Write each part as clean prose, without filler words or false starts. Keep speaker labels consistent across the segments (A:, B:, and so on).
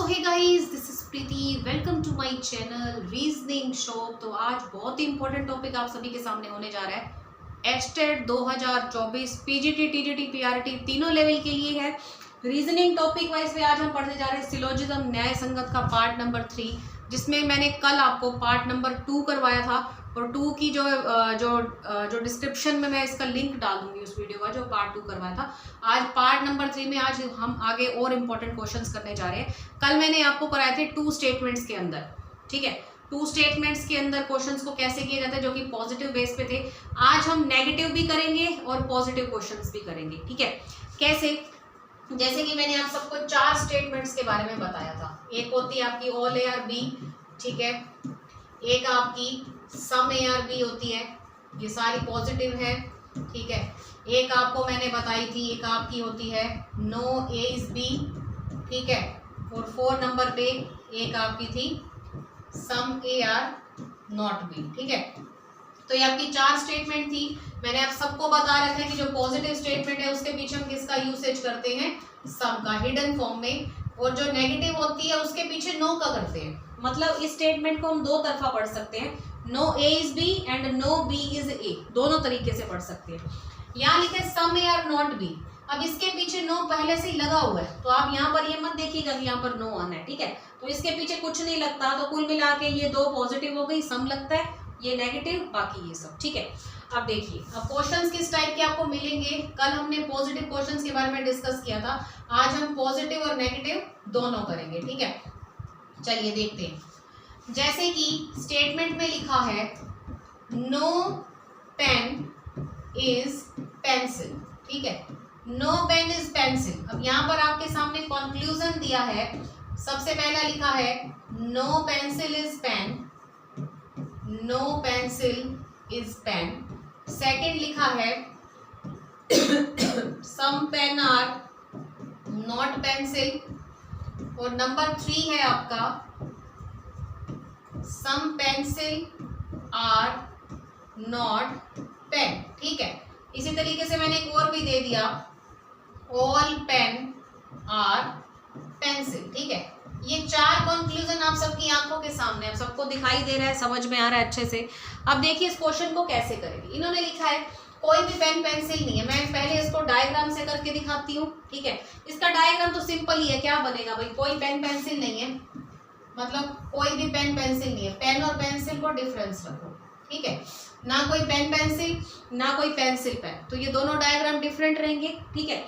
A: Hey guys, this is Preeti. Welcome to my channel reasoning shop. तो आज बहुत ही important topic आप सभी के सामने होने जा रहा है। एस्टेट 2024 पीजीटी, टीजीटी, पीआरटी तीनों लेवल के लिए है। रीजनिंग टॉपिक वाइज में आज हम पढ़ने जा रहे हैं सिलोजिज्म न्याय संगत का पार्ट नंबर 3, जिसमें मैंने कल आपको पार्ट नंबर 2 करवाया था और 2 की जो डिस्क्रिप्शन में मैं इसका लिंक डाल दूंगी उस वीडियो का जो पार्ट 2 करवाया था। आज पार्ट नंबर 3 में आज हम आगे और इम्पोर्टेंट क्वेश्चंस करने जा रहे हैं। कल मैंने आपको कराए थे 2 स्टेटमेंट्स के अंदर, ठीक है। 2 स्टेटमेंट्स के अंदर क्वेश्चंस को कैसे किया जाता है जो कि पॉजिटिव बेस पे थे। आज हम नेगेटिव भी करेंगे और पॉजिटिव क्वेश्चंस भी करेंगे, ठीक है। कैसे? जैसे कि मैंने आप सबको 4 स्टेटमेंट्स के बारे में बताया था। एक होती है आपकी ऑल ए आर बी, ठीक है। एक आपकी सम ए आर बी होती है, ये सारी पॉजिटिव है, ठीक है। एक आपको मैंने बताई थी, एक आपकी होती है नो ए इज बी, ठीक है। और 4 नंबर पे एक आपकी थी सम ए आर नॉट बी, ठीक है। तो ये आपकी 4 स्टेटमेंट थी। मैंने आप सबको बता रखा है कि जो पॉजिटिव स्टेटमेंट है उसके पीछे हम किसका यूसेज करते हैं, सम का, हिडन फॉर्म में। और जो नेगेटिव होती है उसके पीछे नो का करते हैं। मतलब इस स्टेटमेंट को हम 2 तरफा पढ़ सकते हैं, no A is B and no B is A, दोनों तरीके से पढ़ सकते हैं। यहाँ लिखे some A are not B, अब इसके पीछे नो पहले से ही लगा हुआ है, तो आप यहाँ पर ये मत देखिएगा कि यहाँ पर नो आना है, ठीक है। तो इसके पीछे कुछ नहीं लगता, तो कुल मिला के ये 2 पॉजिटिव हो गई, सम लगता है, ये नेगेटिव, बाकी ये सब, ठीक है। अब देखिए, अब क्वेश्चंस किस टाइप के आपको मिलेंगे। कल हमने पॉजिटिव क्वेश्चंस के बारे में डिस्कस किया था, आज हम पॉजिटिव और नेगेटिव दोनों करेंगे, ठीक है। चलिए देखते हैं। जैसे कि स्टेटमेंट में लिखा है नो पेन इज पेंसिल, ठीक है। No pen is pencil. अब यहाँ पर आपके सामने कंक्लूजन दिया है। सबसे पहला लिखा है no pencil is pen, no pencil is pen. Second लिखा है some pen are not pencil. और नंबर 3 है आपका some pencil are not pen, ठीक है। इसी तरीके से मैंने एक और भी दे दिया, ऑल पेन आर पेंसिल, ठीक है। ये 4 कंक्लूजन आप सबकी आंखों के सामने, आप सबको दिखाई दे रहा है, समझ में आ रहा है अच्छे से। अब देखिए इस क्वेश्चन को कैसे करेंगे। इन्होंने लिखा है कोई भी पेन पेंसिल नहीं है। मैं पहले इसको डायग्राम से करके दिखाती हूँ, ठीक है। इसका डायग्राम तो सिंपल ही है। क्या बनेगा भाई, कोई पेन पेंसिल नहीं है, मतलब कोई भी पेन पेंसिल नहीं है। पेन और पेंसिल को डिफरेंस रखो, ठीक है। ना कोई पेन पेंसिल, ना कोई पेंसिल पेन, तो ये दोनों डायग्राम डिफरेंट रहेंगे, ठीक है।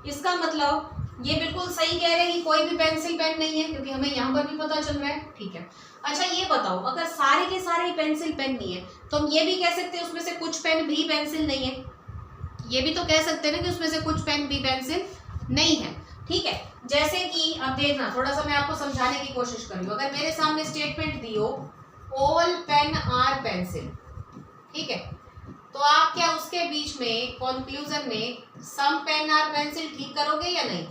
A: इसका मतलब ये बिल्कुल सही कह रहे हैं कि कोई भी पेंसिल पेन नहीं है, क्योंकि हमें यहाँ पर भी पता चल रहा है, ठीक है। अच्छा ये बताओ, अगर सारे के सारे पेंसिल पेन नहीं है तो हम ये भी कह सकते हैं उसमें से कुछ पेन भी पेंसिल नहीं है। ये भी तो कह सकते हैं ना कि उसमें से कुछ पेन भी पेंसिल नहीं है, ठीक है। जैसे कि अब देखना, थोड़ा सा मैं आपको समझाने की कोशिश कर रही हूँ। अगर मेरे सामने स्टेटमेंट दी हो ऑल पेन आर पेंसिल, ठीक है, तो आप क्या उसके बीच में कंक्लूजन में सम पेन आर पेंसिल ठीक करोगे या नहीं?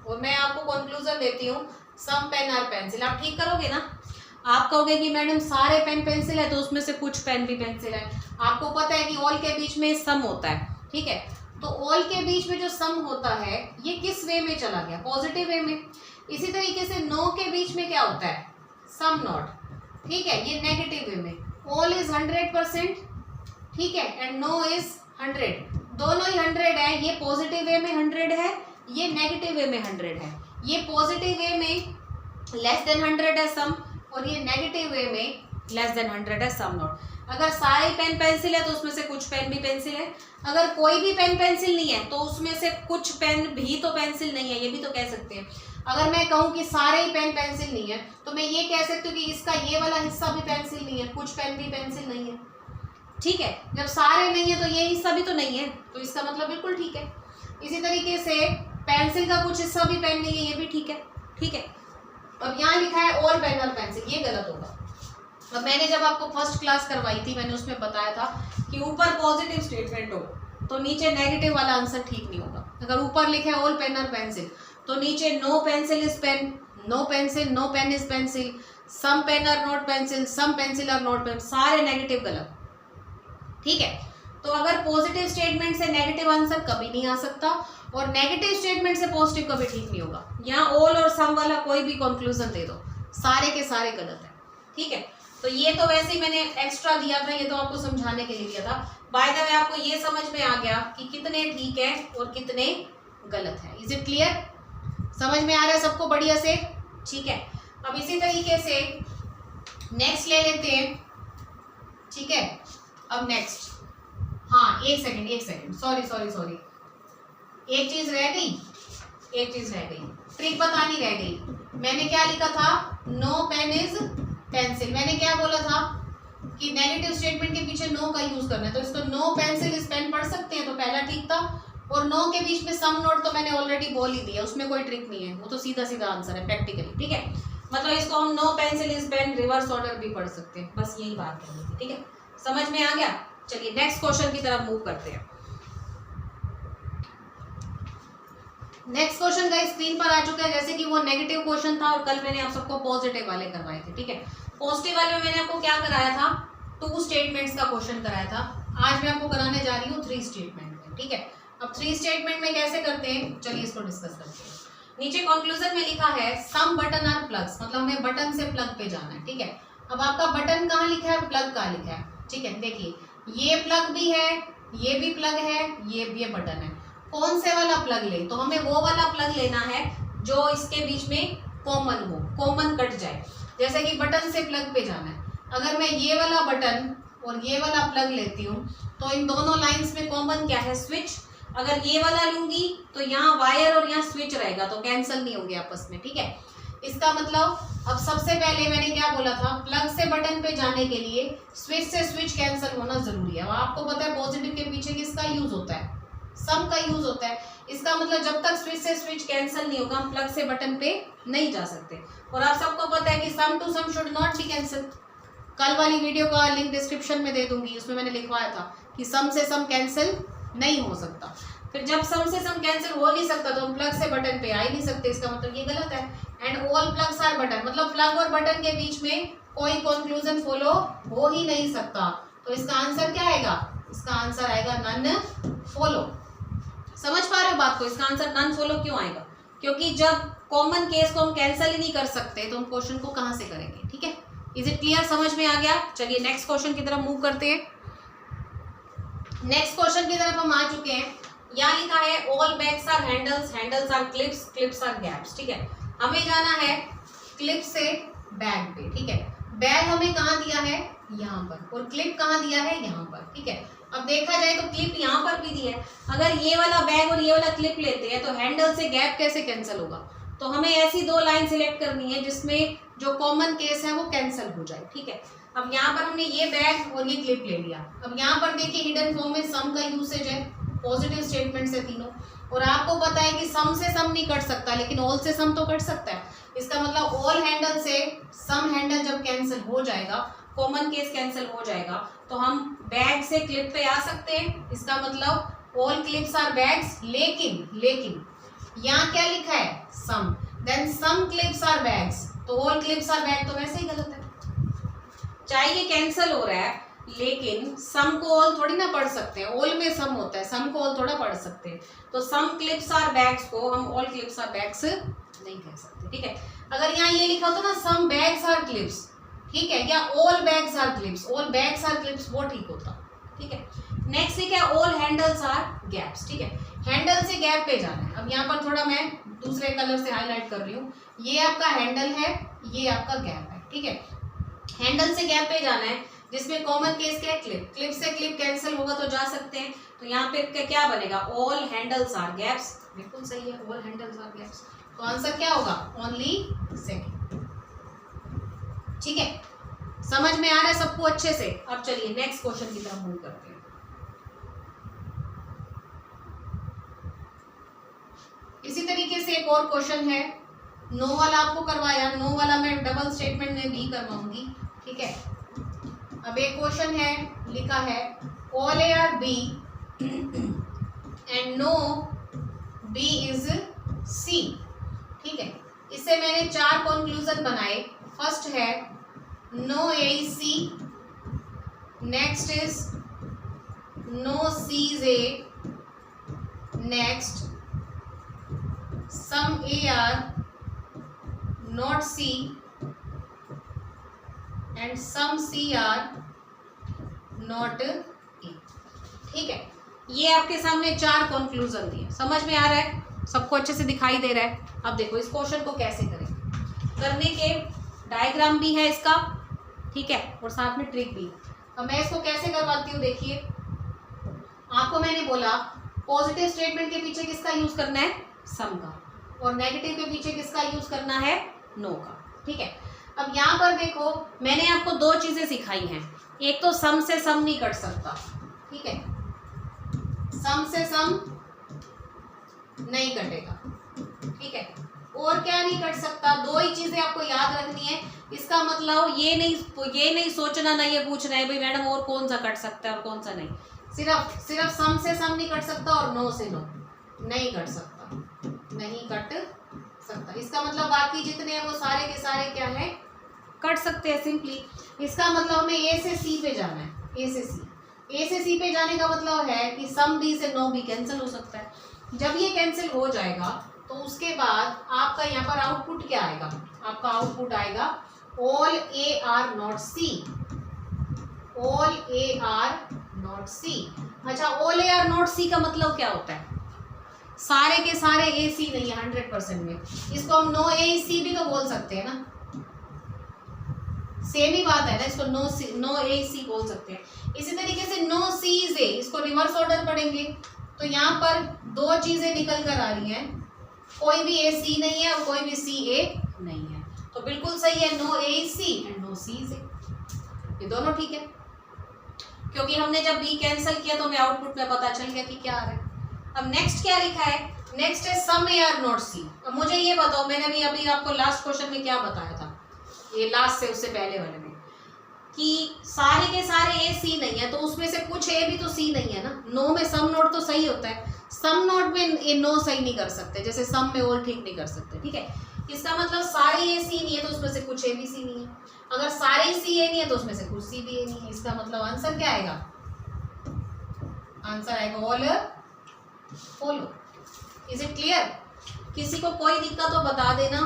A: और मैं आपको कंक्लूजन देती हूँ सम पेन आर पेंसिल, आप ठीक करोगे ना? आप कहोगे कि मैडम सारे पेन पेंसिल है तो उसमें से कुछ पेन भी पेंसिल है। आपको पता है कि ऑल के बीच में सम होता है, ठीक है। तो ऑल के बीच में जो सम होता है ये किस वे में चला गया, पॉजिटिव वे में। इसी तरीके से नो के बीच में क्या होता है, सम नॉट, ठीक है, ये नेगेटिव वे में। ऑल इज 100%, ठीक है, एंड नो इज 100, दोनों ही 100 है। ये पॉजिटिव वे में 100 है, ये नेगेटिव वे में 100 है। ये पॉजिटिव वे में लेस देन 100 है सम, और ये नेगेटिव वे में लेस देन 100 है सम नॉट। अगर सारे पेन पेंसिल है तो उसमें से कुछ पेन भी पेंसिल है। अगर कोई भी पेन पेंसिल नहीं है तो उसमें से कुछ पेन भी तो पेंसिल नहीं है, ये भी तो कह सकते हैं। अगर मैं कहूँ कि सारे ही पेन पेंसिल नहीं है तो मैं ये कह सकती हूँ कि इसका ये वाला हिस्सा भी पेंसिल नहीं है, कुछ पेन भी पेंसिल नहीं है, ठीक है। जब सारे नहीं है तो ये हिस्सा भी तो नहीं है, तो इसका मतलब बिल्कुल ठीक है। इसी तरीके से पेंसिल का कुछ हिस्सा भी पेन नहीं है, ये भी ठीक है, ठीक है। अब यहाँ लिखा है ऑल पेन और पेंसिल, ये गलत होगा। अब मैंने जब आपको फर्स्ट क्लास करवाई थी मैंने उसमें बताया था कि ऊपर पॉजिटिव स्टेटमेंट हो तो नीचे नेगेटिव वाला आंसर ठीक नहीं होगा। अगर ऊपर लिखा है ऑल पेन और पेंसिल तो नीचे no pencil is pen, no pencil, no pen is pencil, some pen are not pencil, some pencil are not pen, सारे नेगेटिव गलत, ठीक है। तो अगर पॉजिटिव स्टेटमेंट से नेगेटिव आंसर कभी नहीं आ सकता, और नेगेटिव स्टेटमेंट से पॉजिटिव कभी ठीक नहीं होगा। यहाँ ऑल और सम वाला कोई भी कंक्लूजन दे दो, सारे के सारे गलत है, ठीक है। तो ये तो वैसे ही मैंने एक्स्ट्रा दिया था, ये तो आपको समझाने के लिए दिया था। बाय द वे आपको ये समझ में आ गया कि कितने ठीक है और कितने गलत है। Is it clear? समझ में आ रहा है सबको बढ़िया से? ठीक है। अब इसी तरीके से नेक्स्ट ले लेते हैं, ठीक है। अब नेक्स्ट, हाँ एक सेकंड, सॉरी, एक चीज रह गई, ट्रिक बतानी रह गई। मैंने क्या लिखा था? No pen is pencil. मैंने क्या बोला था कि नेगेटिव स्टेटमेंट के पीछे नो का यूज करना है, तो इसको नो पेंसिल इज पेन पढ़ सकते हैं, तो पहला ठीक था। और नो के बीच में सम नोट तो मैंने ऑलरेडी बोल ही दिया, उसमें कोई ट्रिक नहीं है, वो तो सीधा सीधा आंसर है प्रैक्टिकली, ठीक है। मतलब इसको हम no pencil is pen reverse order भी पढ़ सकते हैं, बस यही बात करनी थी, ठीक है। समझ में आ गया? चलिए नेक्स्ट क्वेश्चन की तरफ मूव करते हैं। नेक्स्ट क्वेश्चन का स्क्रीन पर आ चुका है। जैसे कि वो नेगेटिव क्वेश्चन था और कल मैंने आप सबको पॉजिटिव वाले करवाए थे, ठीक है। पॉजिटिव वाले में मैंने आपको क्या कराया था? 2 स्टेटमेंट्स का क्वेश्चन कराया था। आज मैं आपको कराने जा रही हूँ 3 स्टेटमेंट में, ठीक है। अब 3 स्टेटमेंट में कैसे करते हैं, चलिए इसको डिस्कस करते हैं। नीचे कंक्लूजन में लिखा है सम बटन आर प्लग्स, मतलब हमें बटन से प्लग पे जाना है, ठीक है। अब आपका बटन कहाँ लिखा है, प्लग कहाँ लिखा है, ठीक है। देखिए ये प्लग भी है, ये भी प्लग है, ये बटन है। कौन से वाला प्लग ले? तो हमें वो वाला प्लग लेना है जो इसके बीच में कॉमन हो, कॉमन कट जाए। जैसे कि बटन से प्लग पे जाना है, अगर मैं ये वाला बटन और ये वाला प्लग लेती हूँ तो इन दोनों लाइंस में कॉमन क्या है? स्विच। अगर ये वाला लूंगी तो यहाँ वायर और यहाँ स्विच रहेगा, तो कैंसिल नहीं होंगे आपस में, ठीक है। इसका मतलब अब सबसे पहले मैंने क्या बोला था, प्लग से बटन पे जाने के लिए स्विच से स्विच कैंसिल होना जरूरी है। आपको पता है पॉजिटिव के पीछे किसका यूज होता है? सम का यूज होता है। इसका मतलब जब तक स्विच से स्विच कैंसिल नहीं होगा हम प्लग से बटन पे नहीं जा सकते। और आप सबको पता है कि some to some should not be cancel. कल वाली वीडियो का लिंक डिस्क्रिप्शन में दे दूंगी, उसमें मैंने लिखवाया था कि सम से सम कैंसिल नहीं हो सकता। फिर जब सम से सम कैंसिल हो नहीं सकता तो हम प्लग से बटन पे आ ही नहीं सकते, इसका मतलब ये गलत है। And all plugs are button, मतलब प्लग और बटन के बीच में कोई कंक्लूजन फॉलो हो ही नहीं सकता। तो इसका आंसर क्या आएगा? इसका आंसर आएगा नन फॉलो। समझ पा रहे हो बात को? इसका आंसर नन फॉलो क्यों आएगा? क्योंकि जब कॉमन केस को हम कैंसिल ही नहीं कर सकते तो हम क्वेश्चन को कहां से करेंगे, ठीक है। Is it clear? समझ में आ गया? चलिए नेक्स्ट क्वेश्चन की तरफ मूव करते हैं। नेक्स्ट क्वेश्चन की तरफ हम आ चुके हैं। यहाँ लिखा है all bags are handles, handles are clips, clips are gaps, ठीक है। हमें जाना है क्लिप से बैग पे, ठीक है। बैग हमें कहाँ दिया है? यहाँ पर। और क्लिप कहाँ दिया है? यहाँ पर, ठीक है। अब देखा जाए तो क्लिप यहाँ पर भी दी है। अगर ये वाला बैग और ये वाला क्लिप लेते हैं तो हैंडल से गैप कैसे कैंसिल होगा? तो हमें ऐसी 2 लाइन सिलेक्ट करनी है जिसमें जो कॉमन केस है वो कैंसिल हो जाए, ठीक है। अब यहाँ पर हमने ये बैग और ये क्लिप ले लिया। अब यहाँ पर देखिए हिडन फॉर्म में सम का यूसेज है, पॉजिटिव स्टेटमेंट से तीनों। और आपको पता है कि सम से सम नहीं कट सकता, लेकिन ऑल से सम तो कट सकता है। इसका मतलब ऑल हैंडल से सम हैंडल जब कैंसिल हो जाएगा, कॉमन केस कैंसिल हो जाएगा, तो हम बैग से क्लिप पे आ सकते हैं। इसका मतलब ऑल क्लिप्स आर बैग्स, लेकिन यहाँ क्या लिखा है? Some. Then some clips are bags, तो ऑल क्लिप्स आर बैग तो वैसे ही गलत है। चाहे ये कैंसिल हो रहा है लेकिन सम को ऑल थोड़ी ना पढ़ सकते हैं, ऑल में सम होता है, सम को ऑल थोड़ा पढ़ सकते हैं। तो सम क्लिप्स आर बैग्स को हम ऑल क्लिप्स आर बैग्स नहीं कह सकते, ठीक है। अगर यहाँ ये लिखा होता ना सम बैग्स आर क्लिप्स, ठीक है, या all bags are clips, all bags are clips, वो ठीक होता, ठीक है। नेक्स्ट ठीक है ऑल हैंडल्स आर गैप्स, ठीक है। हैंडल से गैप पे जाना है। अब यहाँ पर थोड़ा मैं दूसरे कलर से हाईलाइट कर रही हूँ। ये आपका हैंडल है, ये आपका गैप है, ठीक है। हैंडल से गैप पे जाना है जिसमें कॉमन केस क्या है? क्लिप। क्लिप से क्लिप कैंसिल होगा तो जा सकते हैं। तो यहाँ पे क्या बनेगा? All handles are gaps. बिल्कुल सही है, ऑल हैंडल्स आर गैप्स। तो आंसर क्या होगा? ओनली सेकंड, ठीक है। समझ में आ रहा है सबको अच्छे से? अब चलिए नेक्स्ट क्वेश्चन की तरफ मूव करते हैं। इसी तरीके से एक और क्वेश्चन है। नो वाला आपको करवाया, नो वाला मैं डबल स्टेटमेंट में भी करवाऊंगी, ठीक है। अब एक क्वेश्चन है, लिखा है all A are B and no B is C, ठीक है। इससे मैंने 4 कंक्लूजन बनाए। फर्स्ट है no A is C, next is no C is A, next some A are not C and some C are not A. ठीक है, ये आपके सामने 4 कंक्लूजन दिए। समझ में आ रहा है? सबको अच्छे से दिखाई दे रहा है? अब देखो इस क्वेश्चन को कैसे करें। करने के डायग्राम भी है इसका, ठीक है, और साथ में ट्रिक भी। अब मैं इसको कैसे करवाती हूँ, देखिए आपको मैंने बोला पॉजिटिव स्टेटमेंट के पीछे किसका यूज करना है, सम का, और नेगेटिव के पीछे किसका यूज करना है, नो का। ठीक है, अब यहाँ पर देखो मैंने आपको 2 चीजें सिखाई हैं। एक तो सम से सम नहीं कट सकता, ठीक है, सम से सम नहीं कटेगा। ठीक है, और क्या नहीं कट सकता, 2 ही चीजें आपको याद रखनी है। इसका मतलब ये नहीं सोचना, ना ये पूछना है भाई मैडम और कौन सा कट सकता है और कौन सा नहीं। सिर्फ सम से सम नहीं कट सकता और नो से नो नहीं कट सकता, नहीं कट सकता। इसका मतलब बाकी जितने हैं वो सारे के सारे क्या है, कट सकते हैं सिंपली। इसका मतलब हमें ए से सी पे जाना है, ए से सी पे जाने का मतलब है कि सम बी से नो भी कैंसिल हो सकता है। जब ये कैंसिल हो जाएगा तो उसके बाद आपका यहाँ पर आउटपुट क्या आएगा, आपका आउटपुट आएगा all A are not C, all A are not C. अच्छा, all A are not C का मतलब क्या होता है, सारे के सारे ए सी नहीं है 100% में। इसको हम नो ए सी भी तो बोल सकते हैं ना, सेम ही बात है ना, इसको नो ए सी बोल सकते हैं। इसी तरीके से नो सी इज ए, इसको रिवर्स ऑर्डर पढ़ेंगे तो यहाँ पर 2 चीजें निकल कर आ रही हैं, कोई भी ए सी नहीं है और कोई भी सी ए नहीं है, तो बिल्कुल सही है, no A C and no C is A, ये दोनों ठीक है। क्योंकि हमने जब बी कैंसिल किया तो हमें आउटपुट में पता चल गया कि क्या आ रहा है। अब नेक्स्ट क्या लिखा है, नेक्स्ट है सम ए आर नॉट सी। अब मुझे ये बताओ, मैंने अभी आपको लास्ट क्वेश्चन में क्या बताया था, ये लास्ट से उससे पहले वाले में, कि सारे के सारे ए सी नहीं है, तो उसमें से कुछ ए भी तो सी नहीं है ना। नो में सम नोट तो सही होता है, सम नोट में ए नो सही नहीं कर सकते, जैसे सम में ऑल ठीक नहीं कर सकते। ठीक है, इसका मतलब सारे ए सी नहीं है तो उसमें से कुछ ए भी सी नहीं है, अगर सारे सी ए नहीं है तो उसमें से कुछ सी भी ए नहीं है। इसका मतलब आंसर क्या आएगा, आंसर आएगा all follow. Is it clear? किसी को कोई दिक्कत हो बता देना,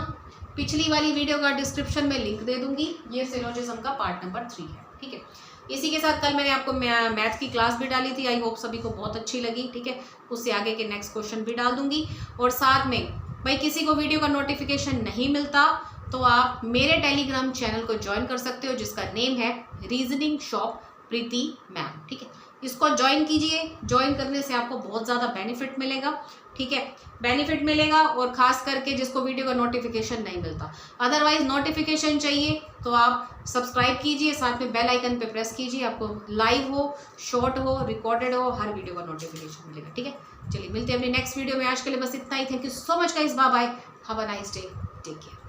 A: पिछली वाली वीडियो का डिस्क्रिप्शन में लिंक दे दूंगी, ये सिलोजिज्म का पार्ट नंबर 3 है। ठीक है, इसी के साथ कल मैंने आपको मैथ की क्लास भी डाली थी, आई होप सभी को बहुत अच्छी लगी। ठीक है, उससे आगे के नेक्स्ट क्वेश्चन भी डाल दूंगी। और साथ में भाई किसी को वीडियो का नोटिफिकेशन नहीं मिलता तो आप मेरे टेलीग्राम चैनल को ज्वाइन कर सकते हो, जिसका नेम है रीजनिंग शॉप प्रीति मैम। ठीक है, इसको ज्वाइन कीजिए, ज्वाइन करने से आपको बहुत ज़्यादा बेनिफिट मिलेगा। ठीक है, बेनिफिट मिलेगा, और ख़ास करके जिसको वीडियो का नोटिफिकेशन नहीं मिलता। अदरवाइज नोटिफिकेशन चाहिए तो आप सब्सक्राइब कीजिए, साथ में बेल आइकन पे प्रेस कीजिए, आपको लाइव हो, शॉर्ट हो, रिकॉर्डेड हो, हर वीडियो का नोटिफिकेशन मिलेगा। ठीक है, चलिए मिलते हैं अपनी नेक्स्ट वीडियो में। आज के लिए बस इतना ही। Thank you so much guys, bye bye, have a nice day, take care.